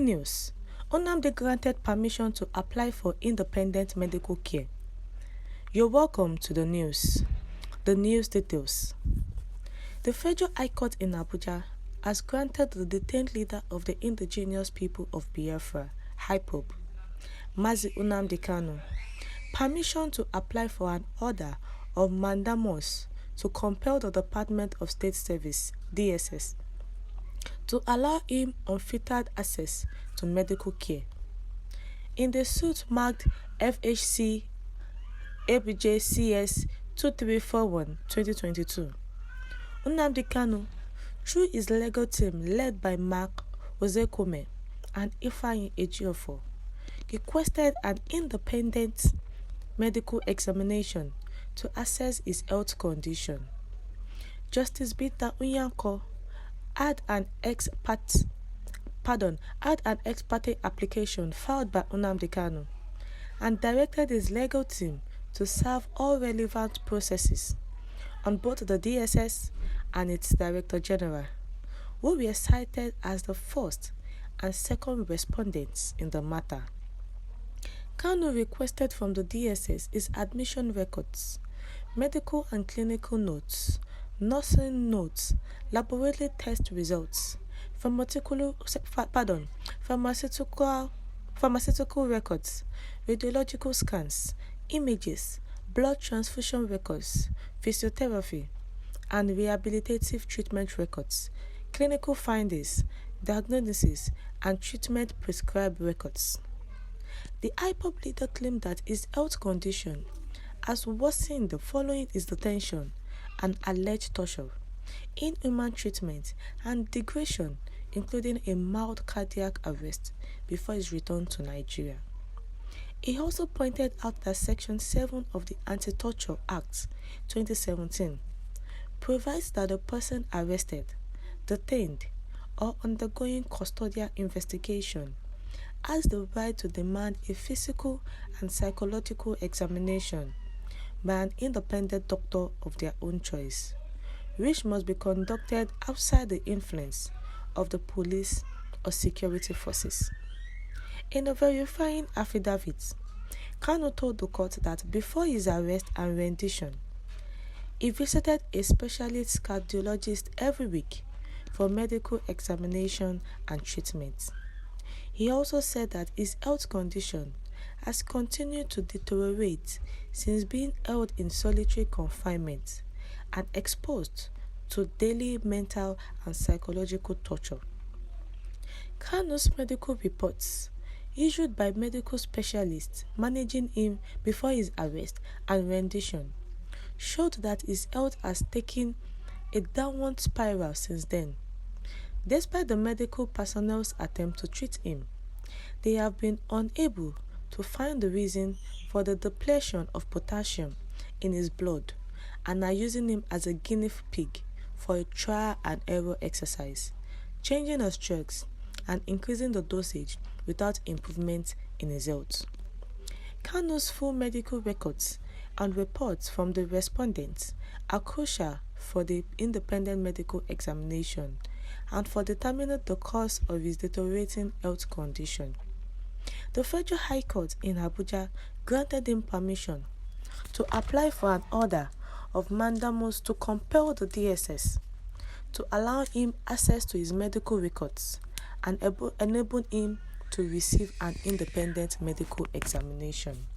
Breaking news. Nnamdi granted permission to apply for independent medical care. You're welcome to the news. The news details. The Federal High Court in Abuja has granted the detained leader of the indigenous people of Biafra, IPOB, Mazi Nnamdi Kanu, permission to apply for an order of mandamus to compel the Department of State Service, DSS, to allow him unfettered access to medical care. In the suit marked FHC ABJCS 2341-2022, Nnamdi Kanu, through his legal team led by Mark Ozekome and Ifeanyi Ejiofor, requested an independent medical examination to assess his health condition. Justice Bita Unyanko had an ex parte application filed by Nnamdi Kanu and directed his legal team to serve all relevant processes on both the DSS and its Director General, who were cited as the first and second respondents in the matter. Kanu requested from the DSS his admission records, medical and clinical notes, nursing notes, laboratory test results, pharmaceutical records, radiological scans, images, blood transfusion records, physiotherapy, and rehabilitative treatment records, clinical findings, diagnoses, and treatment prescribed records. The IPOB leader claimed that his health condition has worsened following his detention and alleged torture, inhuman treatment, and degradation, including a mild cardiac arrest before his return to Nigeria. He also pointed out that Section 7 of the Anti-Torture Act 2017 provides that the person arrested, detained, or undergoing custodial investigation has the right to demand a physical and psychological examination by an independent doctor of their own choice, which must be conducted outside the influence of the police or security forces. In a verifying affidavit, Kanu told the court that before his arrest and rendition, he visited a specialist cardiologist every week for medical examination and treatment. He also said that his health condition has continued to deteriorate since being held in solitary confinement and exposed to daily mental and psychological torture. Kanu's medical reports, issued by medical specialists managing him before his arrest and rendition, showed that his health has taken a downward spiral since then. Despite the medical personnel's attempt to treat him, they have been unable to find the reason for the depletion of potassium in his blood and are using him as a guinea pig for a trial and error exercise, changing his drugs and increasing the dosage without improvement in his health. Kanu's full medical records and reports from the respondents are crucial for the independent medical examination and for determining the cause of his deteriorating health condition. The Federal High Court in Abuja granted him permission to apply for an order of mandamus to compel the DSS to allow him access to his medical records and enable him to receive an independent medical examination.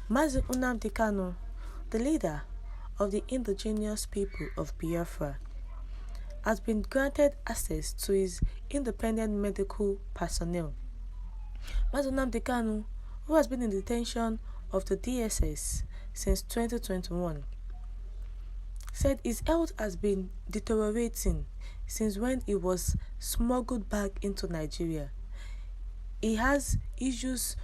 Mazi Nnamdi Kanu, the leader of the indigenous people of Biafra, has been granted access to his independent medical personnel. Mazi Nnamdi Kanu, who has been in detention of the DSS since 2021, said his health has been deteriorating since when he was smuggled back into Nigeria. He has issues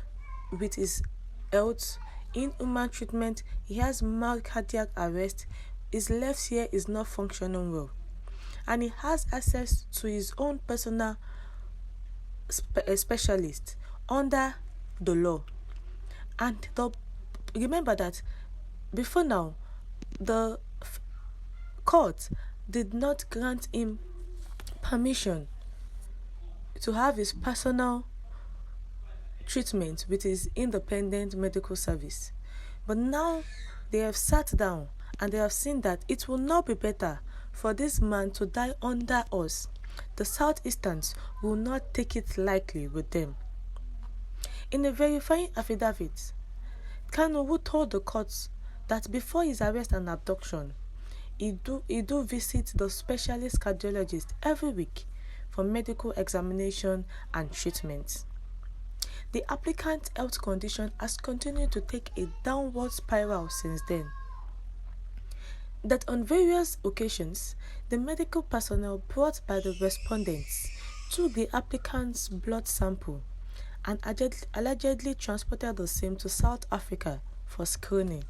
with his health, inhuman treatment, he has mild cardiac arrest, his left ear is not functioning well, and he has access to his own personal specialist under the law. And remember that before now, the court did not grant him permission to have his personal treatment with his independent medical service. But now they have sat down and they have seen that it will not be better for this man to die under us. The Southeasterns will not take it lightly with them. In a verifying affidavit, Kanu, who told the courts that before his arrest and abduction, he do visit the specialist cardiologist every week for medical examination and treatment. The applicant's health condition has continued to take a downward spiral since then. That on various occasions, the medical personnel brought by the respondents took the applicant's blood sample and allegedly transported the same to South Africa for screening.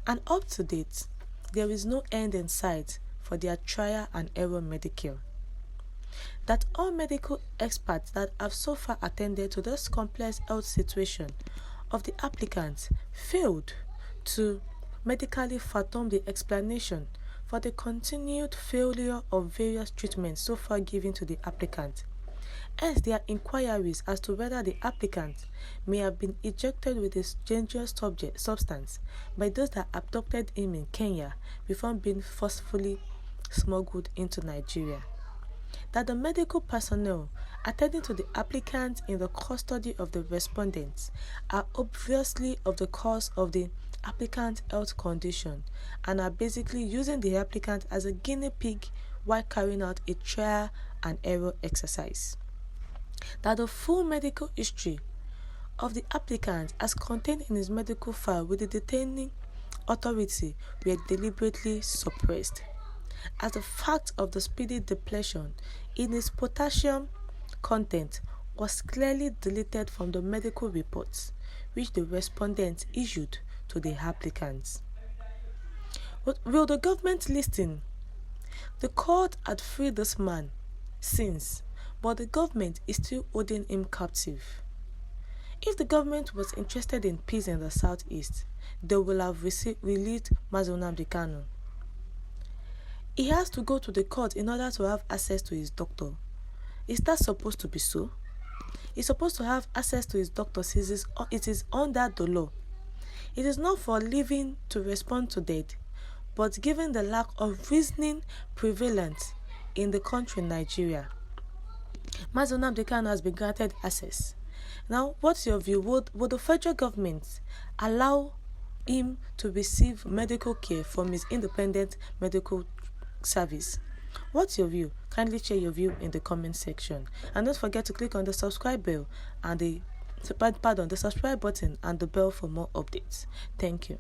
And up to date, there is no end in sight for their trial and error medicare. That all medical experts that have so far attended to this complex health situation of the applicants failed to medically fathom the explanation for the continued failure of various treatments so far given to the applicant. Hence, there are inquiries as to whether the applicant may have been injected with a dangerous substance by those that abducted him in Kenya before being forcefully smuggled into Nigeria. That the medical personnel attending to the applicant in the custody of the respondents are obviously of the cause of the applicant's health condition and are basically using the applicant as a guinea pig while carrying out a trial and error exercise. That the full medical history of the applicant as contained in his medical file with the detaining authority were deliberately suppressed, as the fact of the speedy depletion in his potassium content was clearly deleted from the medical reports which the respondents issued to the applicants. Will the government listen? The court had freed this man since, but the government is still holding him captive. If the government was interested in peace in the southeast, they will have released Nnamdi Kanu. He has to go to the court in order to have access to his doctor. Is that supposed to be so? He's supposed to have access to his doctor since it is under the law. It is not for living to respond to death, but given the lack of reasoning prevalent in the country Nigeria, Nnamdi Kanu has been granted access. Now, what's your view? Would the federal government allow him to receive medical care from his independent medical service? What's your view? Kindly share your view in the comment section. And don't forget to click on the subscribe bell and the subscribe button and the bell for more updates. Thank you.